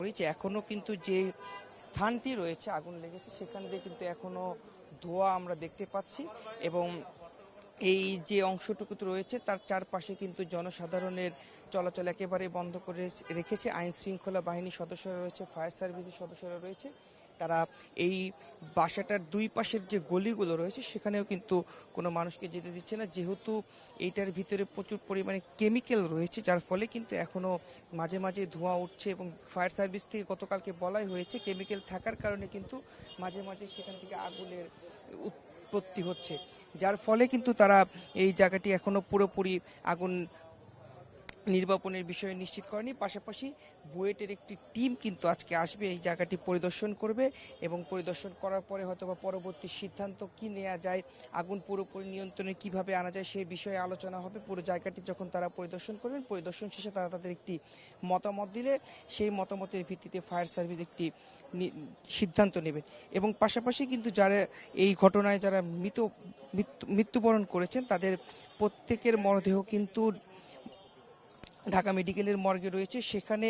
করি যে এখনও কিন্তু যে স্থানটি রয়েছে আগুন লেগেছে সেখান দিয়ে কিন্তু এখনও ধোঁয়া আমরা দেখতে পাচ্ছি এবং এই যে অংশটুকু রয়েছে তার চারপাশে কিন্তু জনসাধারণের চলাচল একেবারে বন্ধ করে রেখেছে। আইন শৃঙ্খলা বাহিনীর সদস্যরা রয়েছে, ফায়ার সার্ভিসের সদস্যরা রয়েছে, তারা এই বাসাটার দুই পাশের যে গলিগুলো রয়েছে সেখানেও কিন্তু কোনো মানুষকে যেতে দিচ্ছে না, যেহেতু এইটার ভিতরে প্রচুর পরিমাণে কেমিক্যাল রয়েছে যার ফলে কিন্তু এখনও মাঝে মাঝে ধোঁয়া উঠছে এবং ফায়ার সার্ভিস থেকে গতকালকে বলাই হয়েছে কেমিক্যাল থাকার কারণে কিন্তু মাঝে মাঝে সেখান থেকে আগুনের উৎপত্তি হচ্ছে, যার ফলে কিন্তু তারা এই জায়গাটি এখনো পুরোপুরি আগুন নির্বাপনের বিষয়ে নিশ্চিত করেনি। পাশাপাশি বুয়েটের একটি টিম কিন্তু আজকে আসবে, এই জায়গাটি পরিদর্শন করবে এবং পরিদর্শন করার পরে হয়তোবা পরবর্তী সিদ্ধান্ত কি নেওয়া যায়, আগুন পুরোপুরি নিয়ন্ত্রণে কিভাবে আনা যায় সেই বিষয়ে আলোচনা হবে। পুরো জায়গাটি যখন তারা পরিদর্শন করবেন, পরিদর্শন শেষে তারা তাদের একটি মতামত দিলে সেই মতামতের ভিত্তিতে ফায়ার সার্ভিস একটি সিদ্ধান্ত নেবেন। এবং পাশাপাশি কিন্তু যারা এই ঘটনায় যারা মৃত্যুবরণ করেছেন তাদের প্রত্যেকের মরদেহ কিন্তু ঢাকা মেডিকেলের মর্গে রয়েছে, সেখানে